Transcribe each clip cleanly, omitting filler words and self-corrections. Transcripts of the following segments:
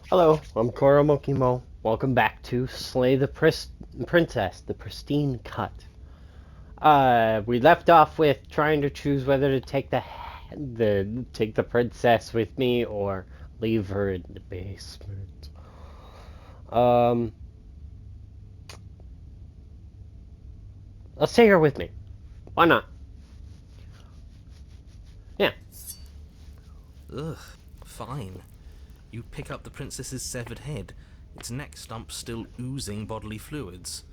Hello, I'm Koromokimo. Welcome back to Slay the Princess, the Pristine Cut. We left off with trying to choose whether to take the princess with me or leave her in the basement. Um, let's take her with me. Why not? Yeah. Ugh, fine. You pick up the princess's severed head, its neck stump still oozing bodily fluids.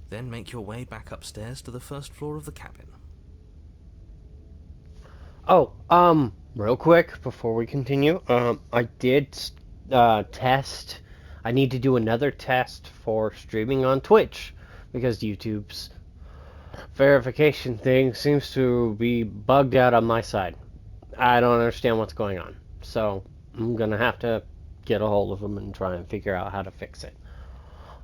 Then make your way back upstairs to the first floor of the cabin. Oh, real quick before we continue, I did test. I need to do another test for streaming on Twitch because YouTube's verification thing seems to be bugged out on my side. I don't understand what's going on. So I'm gonna have to get a hold of them and try and figure out how to fix it.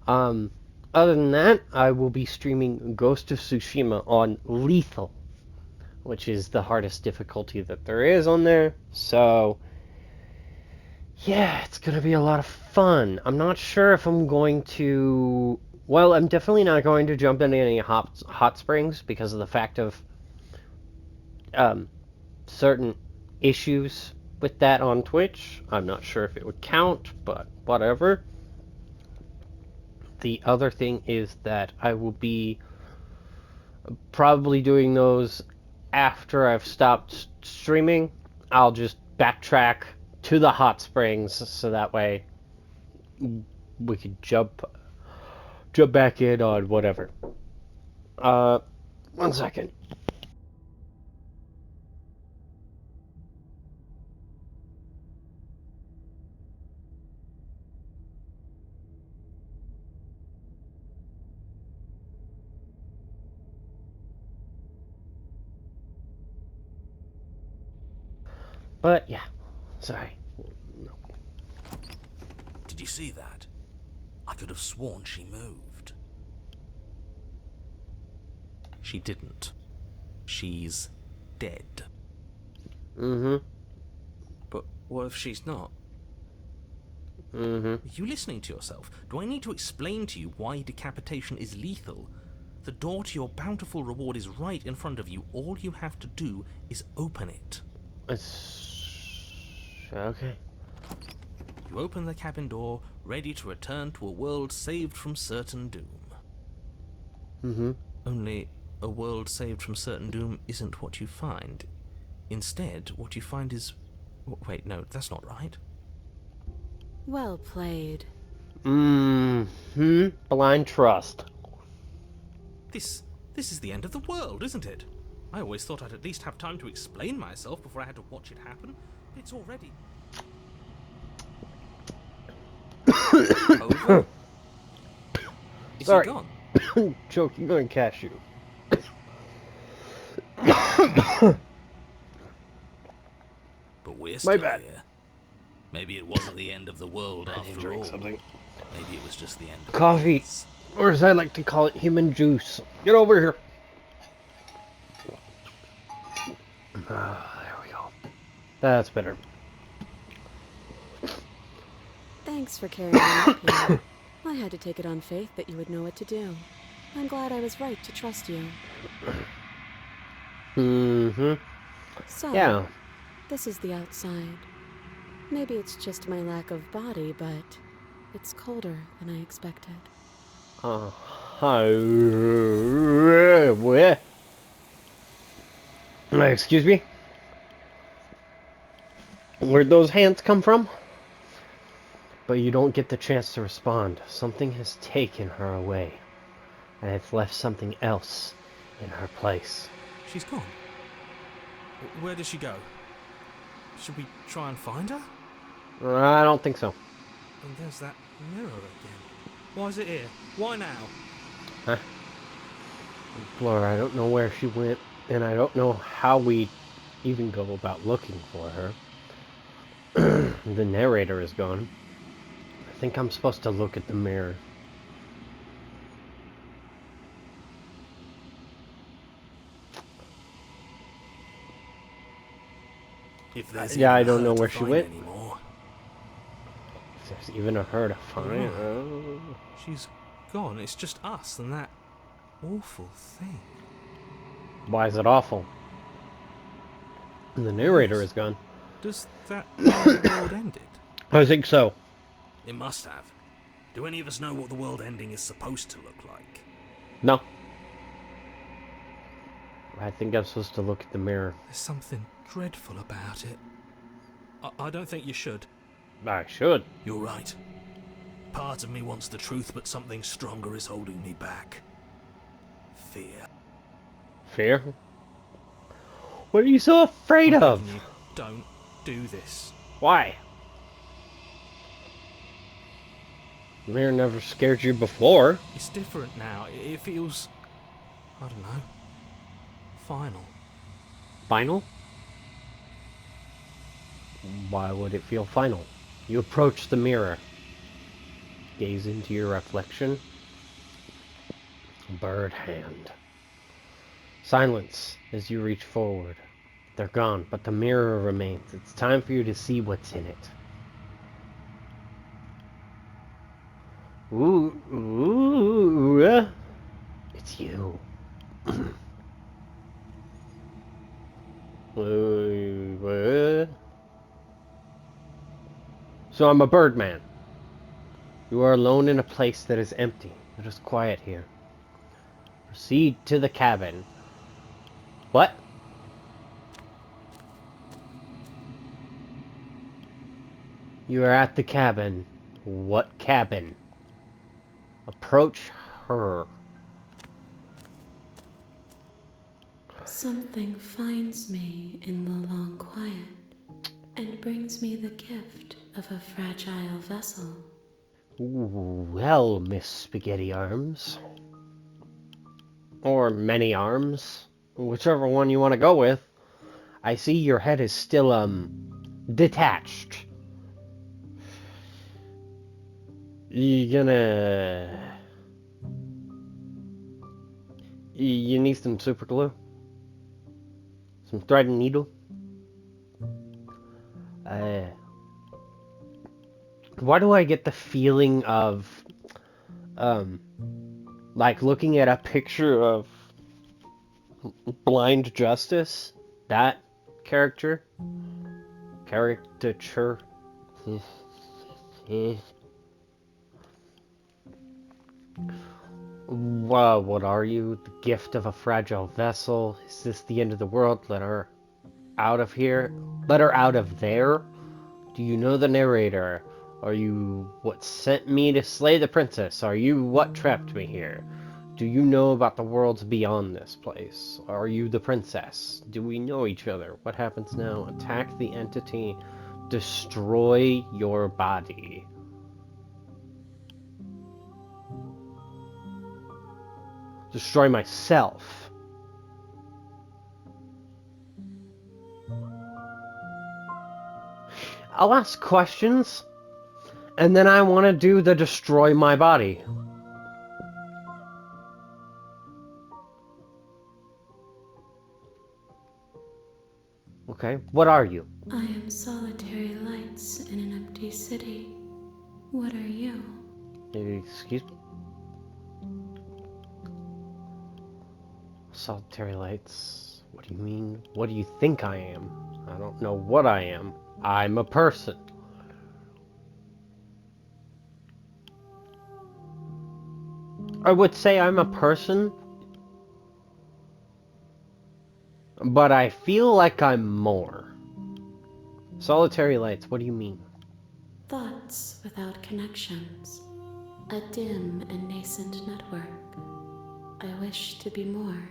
Um, Other than that, I will be streaming Ghost of Tsushima on Lethal, which is the hardest difficulty that there is on there. So yeah, it's gonna be a lot of fun. I'm not sure if I'm going to. Well, I'm definitely not going to jump into any hot springs because of the fact of um, certain issues with that on Twitch. I'm not sure if it would count, but whatever. The other thing is that I will be probably doing those after I've stopped streaming. I'll just backtrack to the hot springs so that way we could jump back in on whatever. Uh, 1 second. But yeah, sorry. Did you see that? I could have sworn she moved. She didn't. She's dead. Mm-hmm. But what if she's not? Mm-hmm. Are you listening to yourself? Do I need to explain to you why decapitation is lethal? The door to your bountiful reward is right in front of you. All you have to do is open it. It's okay. You open the cabin door, ready to return to a world saved from certain doom. Mm-hmm. Only, a world saved from certain doom isn't what you find. Instead, what you find is... Wait, no, that's not right. Well played. Mm-hmm. Blind trust. This is the end of the world, isn't it? I always thought I'd at least have time to explain myself before I had to watch it happen. It's already... over? Is Sorry. he gone? Choking on cashew. But we're My still bad. here. Maybe it wasn't the end of the world I need to after drink all. something. Maybe it was just the end of Coffee. his. Or as I like to call it, human juice. Get over here. There we go. That's better. Thanks for carrying me up here. I had to take it on faith that you would know what to do. I'm glad I was right to trust you. Mm-hmm. So, Yeah. this is the outside. Maybe it's just my lack of body, but it's colder than I expected. Excuse me? Where'd those hands come from? But you don't get the chance to respond. Something has taken her away, and it's left something else in her place. She's gone. Where did she go? Should we try and find her? I don't think so. And there's that mirror again. Why is it here? Why now? Huh? Laura, I don't know where she went, and I don't know how we even go about looking for her. The narrator is gone. I think I'm supposed to look at the mirror. If there's Yeah, even I don't her know to where she find went. anymore. There's even a herd of You're fine. right. Oh. She's gone. It's just us and that awful thing. Why is it awful? And the narrator Yes. is gone. Does that mean the world ended? I think so. It must have. Do any of us know what the world ending is supposed to look like? No. I think I'm supposed to look at the mirror. There's something dreadful about it. I don't think you should. I should. You're right. Part of me wants the truth, but something stronger is holding me back. Fear. Fear? What are you so afraid I'm of? begging you, don't do this. Why? The mirror never scared you before. It's different now. It feels... I don't know. Final. Final? Why would it feel final? You approach the mirror. Gaze into your reflection. Bird hand. Silence as you reach forward. They're gone, but the mirror remains. It's time for you to see what's in it. Ooh, it's you. So I'm a birdman. You are alone in a place that is empty. It is quiet here. Proceed to the cabin. What? You are at the cabin. What cabin? Approach her. Something finds me in the long quiet and brings me the gift of a fragile vessel. Ooh, well, Miss Spaghetti Arms. Or Many Arms. Whichever one you want to go with. I see your head is still, detached. You gonna... You need some super glue? Some thread and needle? Why do I get the feeling of, like looking at a picture of Blind Justice? That character? Caricature? Wow, what are you? The gift of a fragile vessel? Is this the end of the world? Let her out of here? Let her out of there? Do you know the narrator? Are you what sent me to slay the princess? Are you what trapped me here? Do you know about the worlds beyond this place? Are you the princess? Do we know each other? What happens now? Attack the entity. Destroy your body. Destroy myself. I'll ask questions, and then I want to do the destroy my body. Okay, what are you? I am solitary lights in an empty city. What are you? Excuse me? Solitary lights. What do you mean? What do you think I am? I don't know what I am. I'm a person. I would say I'm a person, but I feel like I'm more. Solitary lights, what do you mean? Thoughts without connections. A dim and nascent network. I wish to be more.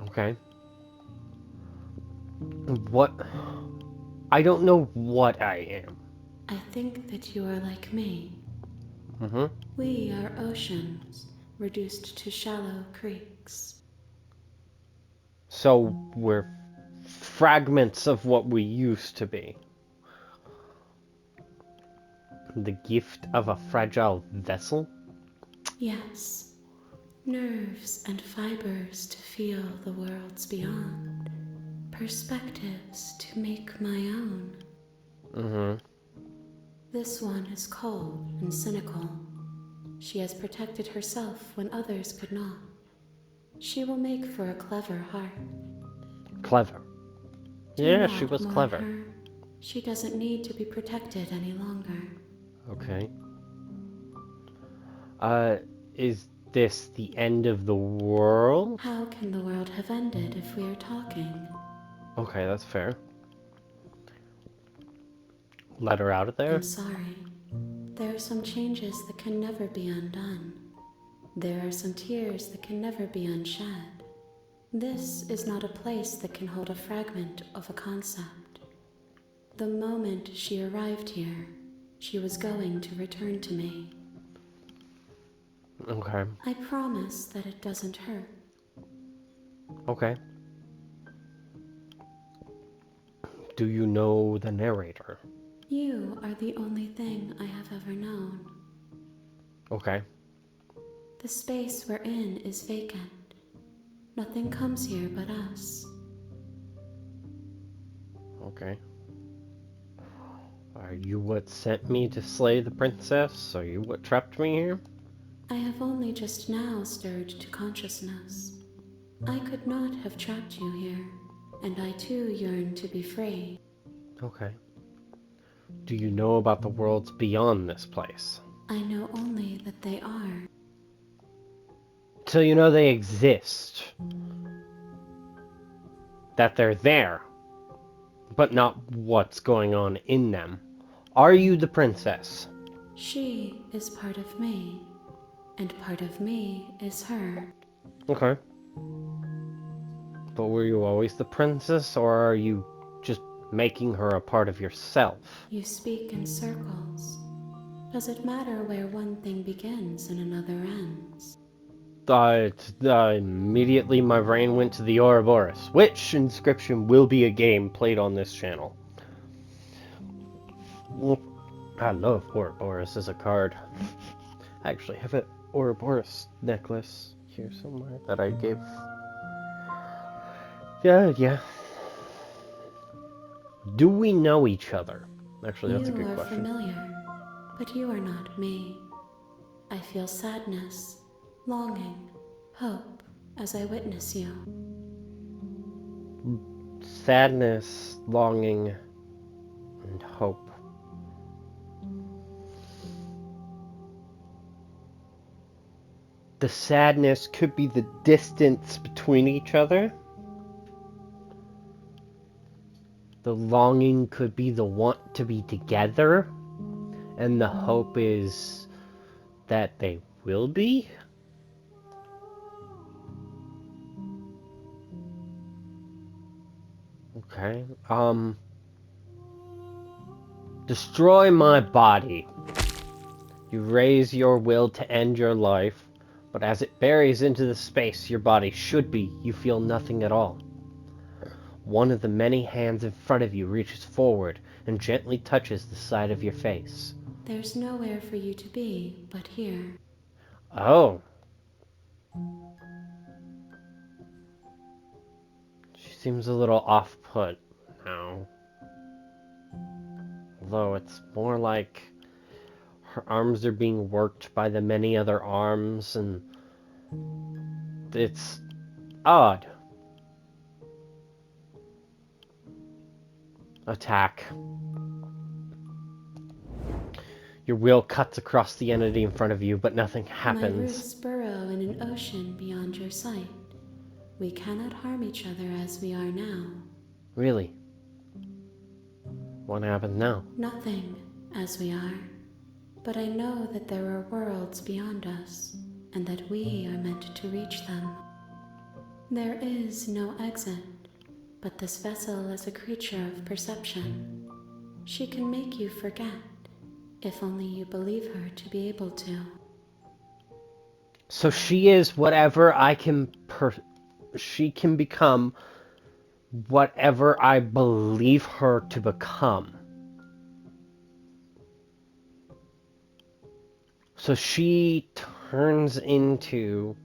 Okay. What? I don't know what I am. I think that you are like me. Mm-hmm. We are oceans, reduced to shallow creeks. So we're fragments of what we used to be. The gift of a fragile vessel? Yes, nerves and fibers to feel the worlds beyond. Perspectives to make my own. Mm-hmm. This one is cold and cynical. She has protected herself when others could not. She will make for a clever heart. Clever. Do Yeah, she not was mourn clever. her. She doesn't need to be protected any longer. Okay. Is this the end of the world? How can the world have ended if we are talking? Okay, that's fair. Let her out of there? I'm sorry. There are some changes that can never be undone. There are some tears that can never be unshed. This is not a place that can hold a fragment of a concept. The moment she arrived here, she was going to return to me. Okay. I promise that it doesn't hurt. Okay. Do you know the narrator? You are the only thing I have ever known. Okay. The space we're in is vacant. Nothing comes here but us. Okay. Are you what sent me to slay the princess? Are you what trapped me here? I have only just now stirred to consciousness. I could not have trapped you here, and I too yearn to be free. Okay. Do you know about the worlds beyond this place? I know only that they are. So you know they exist. That they're there. But not what's going on in them. Are you the princess? She is part of me, and part of me is her. Okay. But were you always the princess, or are you just making her a part of yourself? You speak in circles. Does it matter where one thing begins and another ends? Immediately my brain went to the Ouroboros, which inscription will be a game played on this channel. I love Ouroboros as a card. I actually have an Ouroboros necklace here somewhere that I gave. Yeah. Do we know each other? Actually, that's a You good are question. familiar, but you are not me. I feel sadness, longing, hope as I witness you. Sadness, longing, and hope. The sadness could be the distance between each other. The longing could be the want to be together. And the hope is that they will be. Okay. Destroy my body. You raise your will to end your life, but as it buries into the space your body should be, you feel nothing at all. One of the many hands in front of you reaches forward and gently touches the side of your face. There's nowhere for you to be but here. Oh. She seems a little off-put now. Although it's more like her arms are being worked by the many other arms, and it's odd. Attack. Your will cuts across the entity in front of you, but nothing My happens. roots burrow in an ocean beyond your sight. We cannot harm each other as we are now. Really? What happens now? Nothing as we are. But I know that there are worlds beyond us, and that we are meant to reach them. There is no exit, but this vessel is a creature of perception. She can make you forget, if only you believe her to be able to. So she is whatever I can she can become whatever I believe her to become. So she turns into,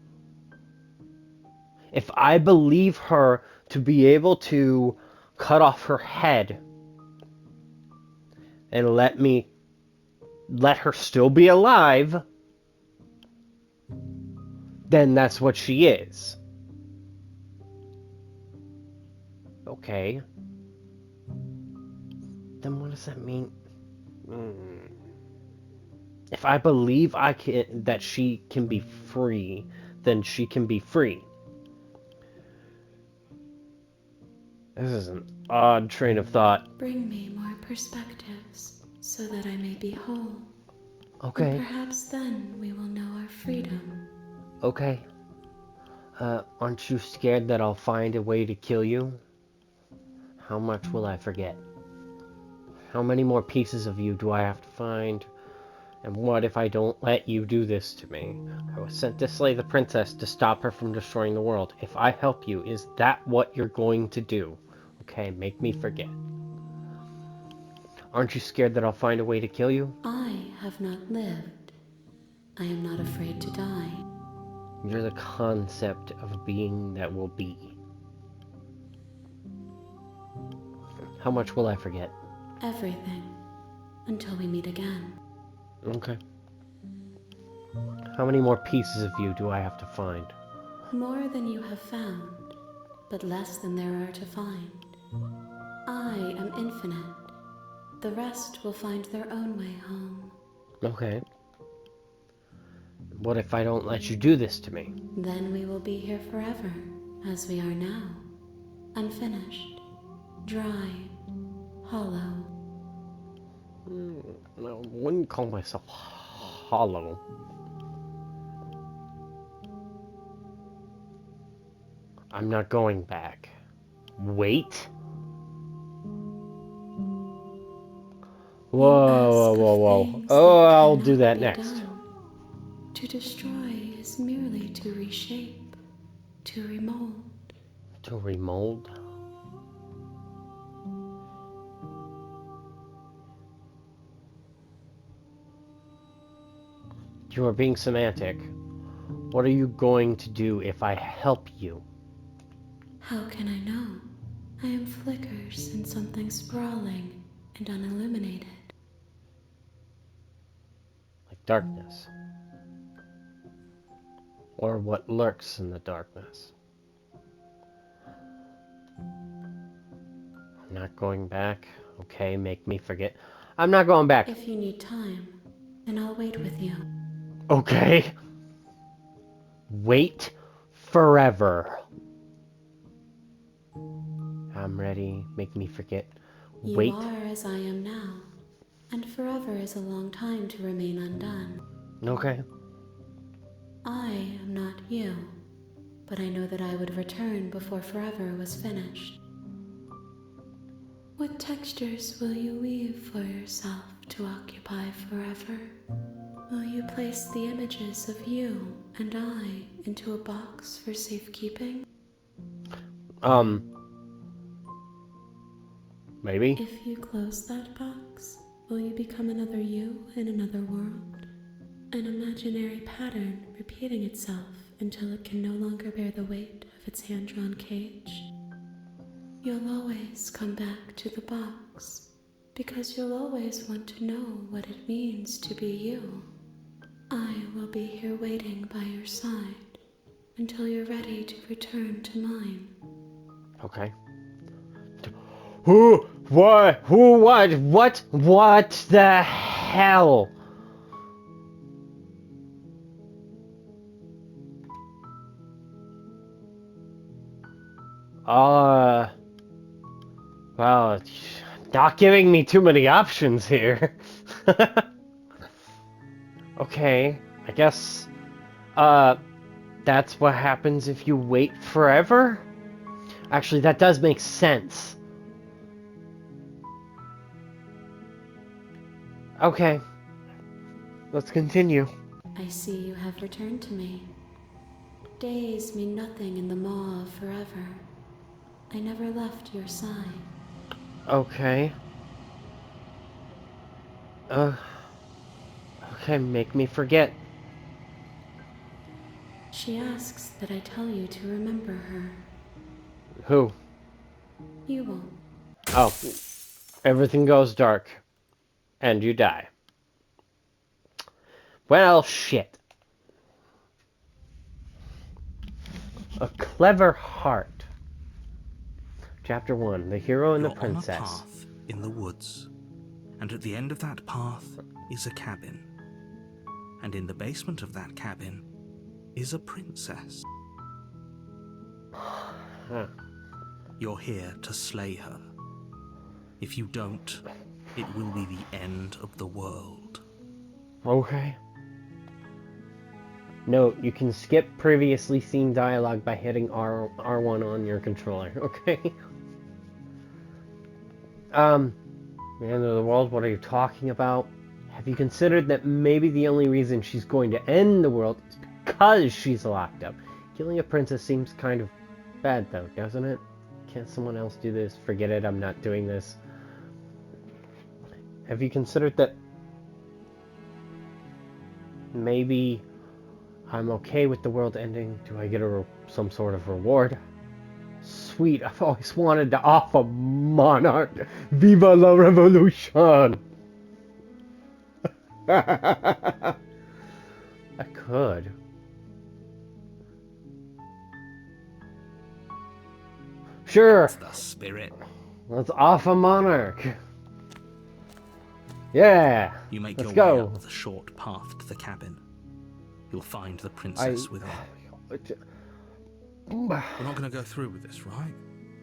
if I believe her to be able to cut off her head and let me let her still be alive, then that's what she is. Okay. Then what does that mean? If I believe that she can be free, then she can be free. This is an odd train of thought. Bring me more perspectives so that I may be whole. Okay. And perhaps then we will know our freedom. Okay. Aren't you scared that I'll find a way to kill you? How much will I forget? How many more pieces of you do I have to find? And what if I don't let you do this to me? I was sent to slay the princess to stop her from destroying the world. If I help you, is that what you're going to do? Okay, make me forget. Aren't you scared that I'll find a way to kill you? I have not lived. I am not afraid to die. You're the concept of a being that will be. How much will I forget? Everything. Until we meet again. Okay. How many more pieces of you do I have to find? More than you have found, but less than there are to find. I am infinite. The rest will find their own way home. Okay. What if I don't let you do this to me? Then we will be here forever, as we are now. Unfinished, dry, hollow. I wouldn't call myself hollow. I'm not going back. Wait? You Whoa, ask whoa, of whoa. things Oh, that I'll do cannot that be next. done. To destroy is merely to reshape, to remold. To remold? You are being semantic. What are you going to do if I help you? How can I know? I am flickers in something sprawling and unilluminated. Like darkness. Or what lurks in the darkness. I'm not going back. Okay, make me forget. I'm not going back. If you need time, then I'll wait with you. Okay. Wait forever. I'm ready. Make me forget. You Wait. are as I am now, and forever is a long time to remain undone. Okay. I am not you, but I know that I would return before forever was finished. What textures will you weave for yourself to occupy forever? Will you place the images of you and I into a box for safekeeping? Maybe? If you close that box, will you become another you in another world? An imaginary pattern repeating itself until it can no longer bear the weight of its hand-drawn cage? You'll always come back to the box, because you'll always want to know what it means to be you. I will be here waiting by your side until you're ready to return to mine. Okay. Who? What? Who? What? What the hell? Well, it's not giving me too many options here. Okay, I guess, that's what happens if you wait forever? Actually, that does make sense. Okay, let's continue. I see you have returned to me. Days mean nothing in the maw of forever. I never left your side. Okay. Okay, make me forget. She asks that I tell you to remember her. Who? You won't. Oh, everything goes dark, and you die. Well, shit. A Clever Heart. Chapter 1. The Hero and the You're on a Princess. path in the woods, and at the end of that path is a cabin. And in the basement of that cabin is a princess. Huh. You're here to slay her. If you don't, it will be the end of the world. Okay. Note, you can skip previously seen dialogue by hitting R1 on your controller, okay? The end of the world, what are you talking about? Have you considered that maybe the only reason she's going to end the world is because she's locked up? Killing a princess seems kind of bad though, doesn't it? Can't someone else do this? Forget it, I'm not doing this. Have you considered that maybe I'm okay with the world ending? Do I get some sort of reward? Sweet, I've always wanted to offer Monarch. Viva la Revolution! I could. Sure, That's the spirit. let's offer Monarch. Yeah, You make let's your way go. up the short path to the cabin. You'll find the princess within. We're not going to go through with this, right?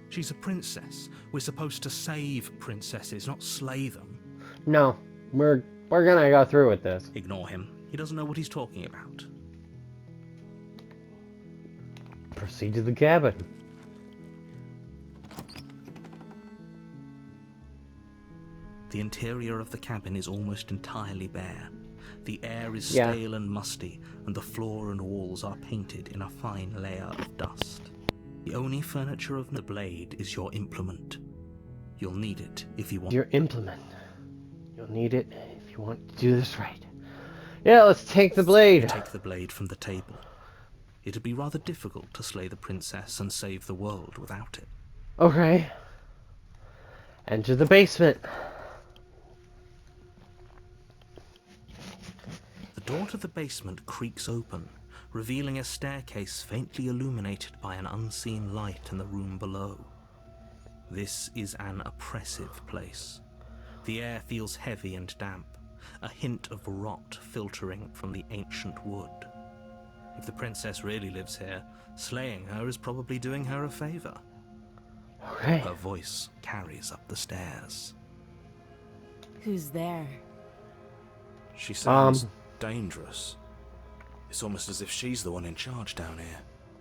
She's a princess. We're supposed to save princesses, not slay them. No, we're gonna go through with this. Ignore him. He doesn't know what he's talking about. Proceed to the cabin. The interior of the cabin is almost entirely bare. The air is Yeah. stale and musty, and the floor and walls are painted in a fine layer of dust. The only furniture of the blade is your implement. You'll need it if you want. Your implement. You'll need it if you want to do this right. Yeah, let's take the blade. Take the blade from the table. It'd be rather difficult to slay the princess and save the world without it. Okay. Enter the basement. The door to the basement creaks open, revealing a staircase faintly illuminated by an unseen light in the room below. This is an oppressive place. The air feels heavy and damp, a hint of rot filtering from the ancient wood. If the princess really lives here, slaying her is probably doing her a favor. Okay. Her voice carries up the stairs. Who's there? She sounds dangerous. It's almost as if she's the one in charge down here.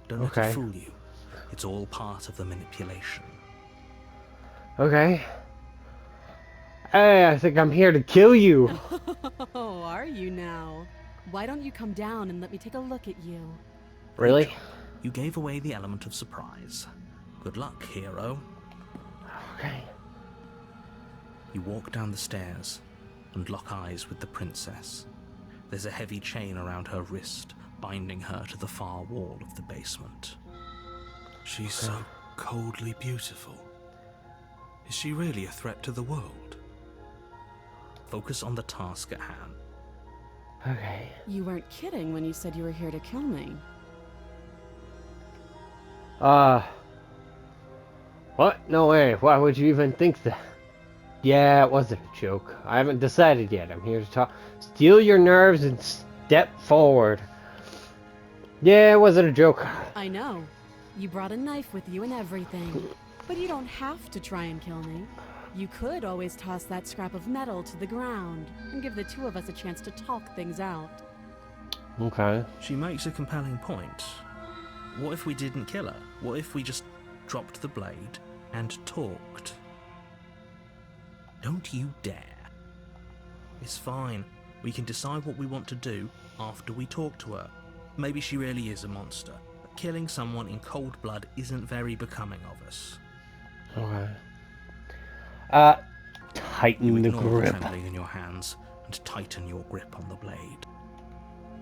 Don't let Okay. it fool you. It's all part of the manipulation. Okay. Hey, I think I'm here to kill you. Oh, are you now? Why don't you come down and let me take a look at you? Really? You gave away the element of surprise. Good luck, hero. Okay. You walk down the stairs and lock eyes with the princess. There's a heavy chain around her wrist, binding her to the far wall of the basement. She's so coldly beautiful. Is she really a threat to the world? Focus on the task at hand. Okay. You weren't kidding when you said you were here to kill me. What? No way. Why would you even think that? Yeah, it wasn't a joke. I haven't decided yet. I'm here to talk. Steel your nerves and step forward. Yeah, it wasn't a joke. I know. You brought a knife with you and everything. But you don't have to try and kill me. You could always toss that scrap of metal to the ground and give the two of us a chance to talk things out. Okay. She makes a compelling point. What if we didn't kill her? What if we just dropped the blade and talked? Don't you dare. It's fine. We can decide what we want to do after we talk to her. Maybe she really is a monster, but killing someone in cold blood isn't very becoming of us. Okay. Tighten You the ignore the grip. trembling in your hands and tighten your grip on the blade.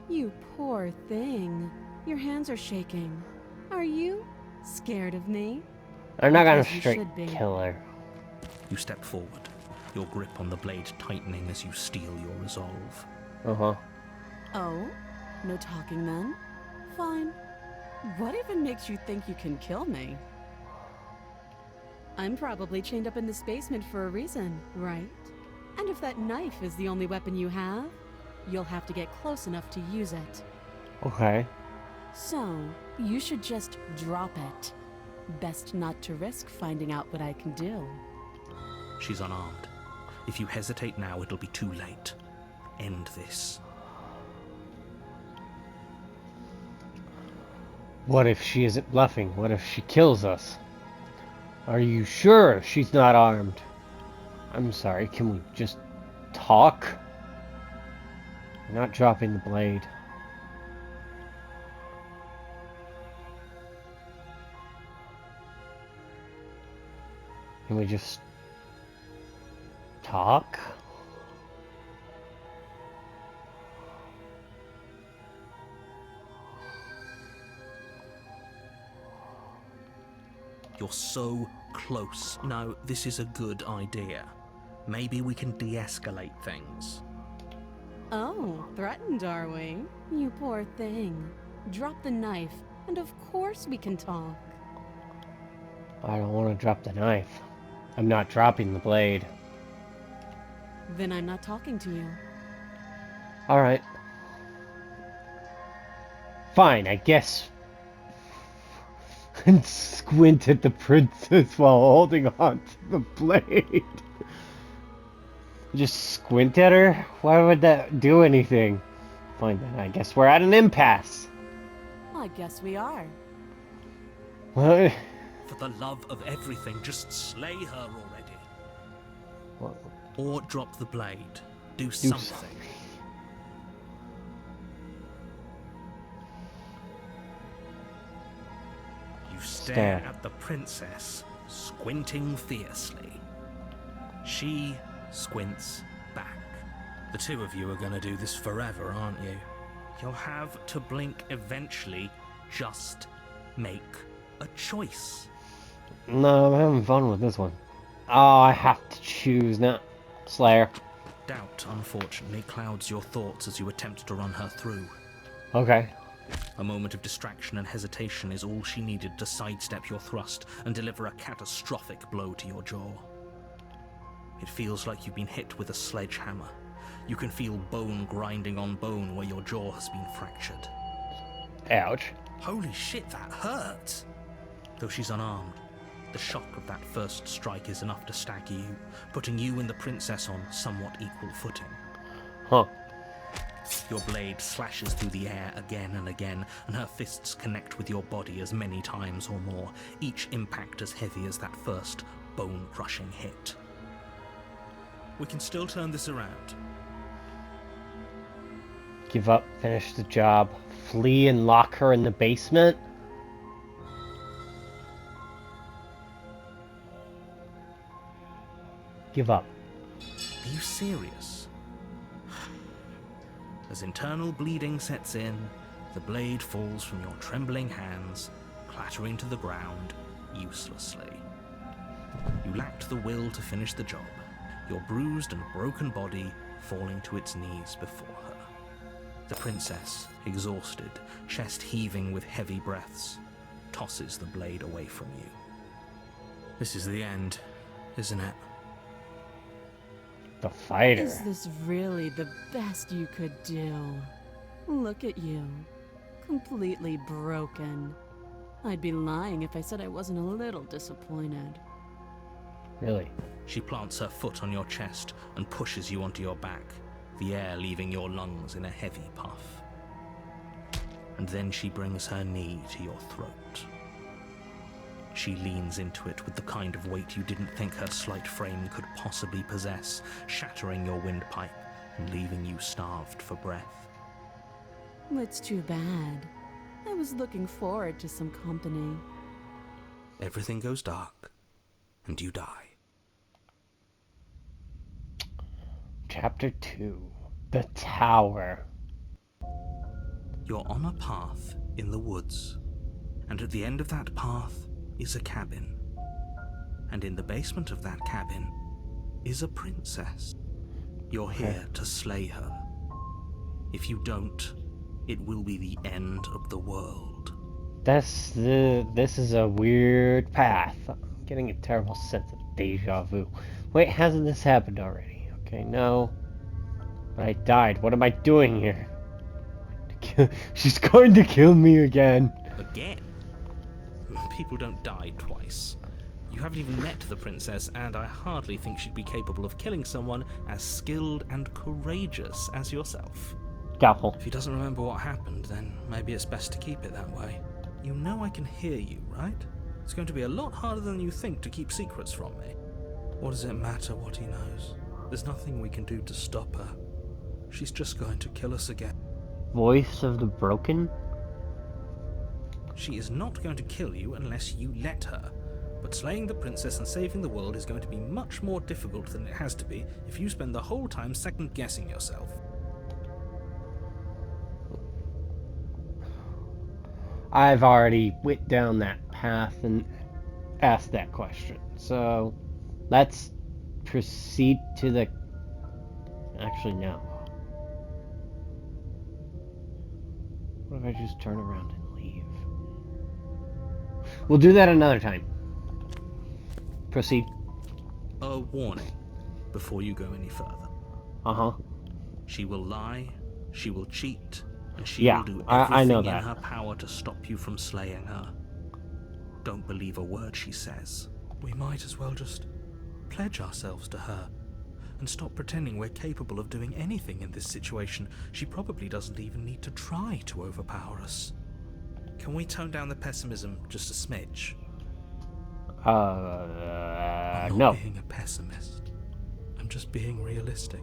You poor thing. Your hands are shaking. Are you scared of me? I'm not gonna Because you straight should be. kill her. You step forward, your grip on the blade tightening as you steel your resolve. Uh-huh. Oh? No talking then? Fine. What even makes you think you can kill me? I'm probably chained up in this basement for a reason, right? And if that knife is the only weapon you have, you'll have to get close enough to use it. Okay. So, you should just drop it. Best not to risk finding out what I can do. She's unarmed. If you hesitate now, it'll be too late. End this. What if she isn't bluffing? What if she kills us? Are you sure she's not armed? I'm sorry, can we just talk? I'm not dropping the blade. Can we just talk? You're so close. No, this is a good idea. Maybe we can de-escalate things. Oh, threatened, are we? You poor thing. Drop the knife, and of course we can talk. I don't want to drop the knife. I'm not dropping the blade. Then I'm not talking to you. Alright. Fine, I guess. And squint at the princess while holding on to the blade. Just squint at her? Why would that do anything? Fine then, I guess we're at an impasse. I guess we are. What? For the love of everything, just slay her already. What? Or drop the blade. Do something. You stare at the princess, squinting fiercely. She squints back. The two of you are gonna do this forever, aren't you? You'll have to blink eventually. Just make a choice. No, I'm having fun with this one. Oh, I have to choose now. Slayer. Doubt, unfortunately, clouds your thoughts as you attempt to run her through. Okay. A moment of distraction and hesitation is all she needed to sidestep your thrust and deliver a catastrophic blow to your jaw. It feels like you've been hit with a sledgehammer. You can feel bone grinding on bone where your jaw has been fractured. Ouch. Holy shit, that hurt! Though she's unarmed, the shock of that first strike is enough to stagger you, putting you and the princess on somewhat equal footing. Huh. Your blade slashes through the air again and again, and her fists connect with your body as many times or more, each impact as heavy as that first bone-crushing hit. We can still turn this around. Give up, finish the job, flee and lock her in the basement? Give up. Are you serious? As internal bleeding sets in, the blade falls from your trembling hands, clattering to the ground uselessly. You lacked the will to finish the job, your bruised and broken body falling to its knees before her. The princess, exhausted, chest heaving with heavy breaths, tosses the blade away from you. This is the end, isn't it? The fighter. Is this really the best you could do? Look at you. Completely broken. I'd be lying if I said I wasn't a little disappointed. Really? She plants her foot on your chest and pushes you onto your back, the air leaving your lungs in a heavy puff. And then she brings her knee to your throat. She leans into it with the kind of weight you didn't think her slight frame could possibly possess, shattering your windpipe and leaving you starved for breath. It's too bad. I was looking forward to some company. Everything goes dark, and you die. Chapter 2. The Tower. You're on a path in the woods, and at the end of that path is a cabin. And in the basement of that cabin is a princess. You're here to slay her. If you don't, it will be the end of the world. This is a weird path. I'm getting a terrible sense of deja vu. Wait, hasn't this happened already? Okay, no. But I died. What am I doing here? She's going to kill me again. Again? People don't die twice. You haven't even met the princess, and I hardly think she'd be capable of killing someone as skilled and courageous as yourself. Doubtful. If he doesn't remember what happened, then maybe it's best to keep it that way. You know I can hear you, right? It's going to be a lot harder than you think to keep secrets from me. What does it matter what he knows? There's nothing we can do to stop her. She's just going to kill us again. Voice of the broken? She is not going to kill you unless you let her. But slaying the princess and saving the world is going to be much more difficult than it has to be if you spend the whole time second-guessing yourself. I've already went down that path and asked that question. So, let's proceed to the... Actually, no. What if I just turn around and leave? We'll do that another time. Proceed. A warning before you go any further. Uh-huh. She will lie, she will cheat, and she Yeah, will do I know everything in that. her power to stop you from slaying her. Don't believe a word she says. We might as well just pledge ourselves to her and stop pretending we're capable of doing anything in this situation. She probably doesn't even need to try to overpower us. Can we tone down the pessimism just a smidge? I'm not No. being a pessimist. I'm just being realistic.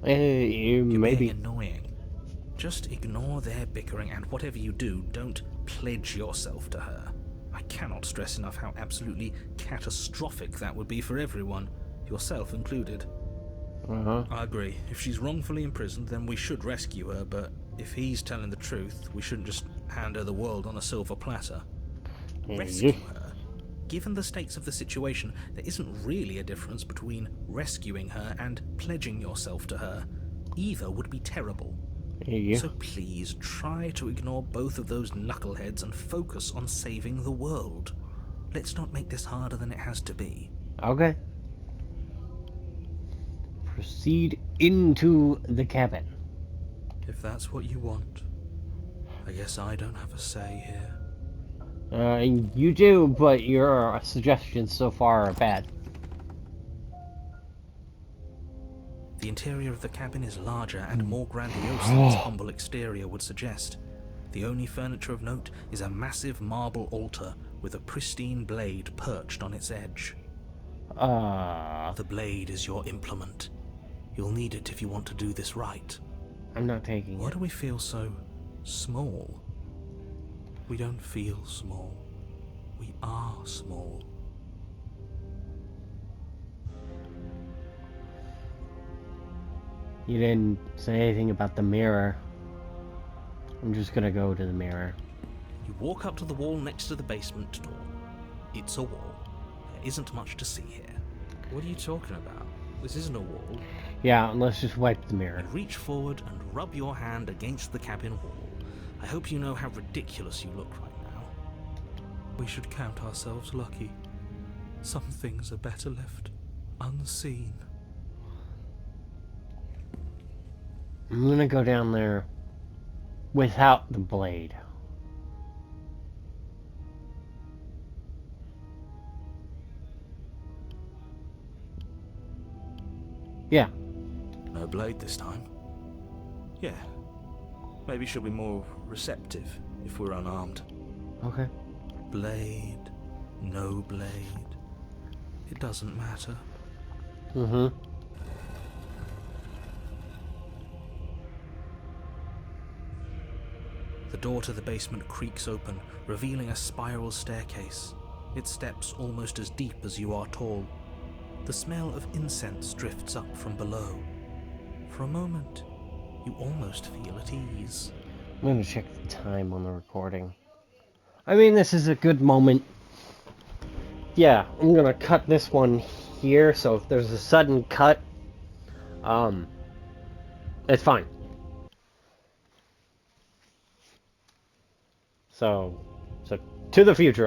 You You're maybe. being annoying. Just ignore their bickering, and whatever you do, don't pledge yourself to her. I cannot stress enough how absolutely catastrophic that would be for everyone, yourself included. Uh-huh. I agree. If she's wrongfully imprisoned, then we should rescue her, but if he's telling the truth, we shouldn't just hand her the world on a silver platter. Rescue her? Given the stakes of the situation, there isn't really a difference between rescuing her and pledging yourself to her. Either would be terrible. So please try to ignore both of those knuckleheads and focus on saving the world. Let's not make this harder than it has to be. Okay. Proceed into the cabin. If that's what you want, I guess I don't have a say here. You do, but your suggestions so far are bad. The interior of the cabin is larger and more grandiose than its humble exterior would suggest. The only furniture of note is a massive marble altar with a pristine blade perched on its edge. The blade is your implement. You'll need it if you want to do this right. I'm not taking Why it. do we feel so small? We don't feel small. We are small. You didn't say anything about the mirror. I'm just gonna go to the mirror. You walk up to the wall next to the basement door. It's a wall. There isn't much to see here. What are you talking about? This isn't a wall. Yeah, let's just wipe the mirror. You reach forward and rub your hand against the cabin wall. I hope you know how ridiculous you look right now. We should count ourselves lucky. Some things are better left unseen. I'm gonna go down there without the blade. Yeah. No blade this time. Yeah. Maybe she'll be more receptive if we're unarmed. Okay. Blade, no blade. It doesn't matter. Mm-hmm. The door to the basement creaks open, revealing a spiral staircase. Its steps almost as deep as you are tall. The smell of incense drifts up from below. For a moment, you almost feel at ease. I'm gonna check the time on the recording. I mean, this is a good moment. Yeah, I'm gonna cut this one here, so if there's a sudden cut, it's fine. So to the future.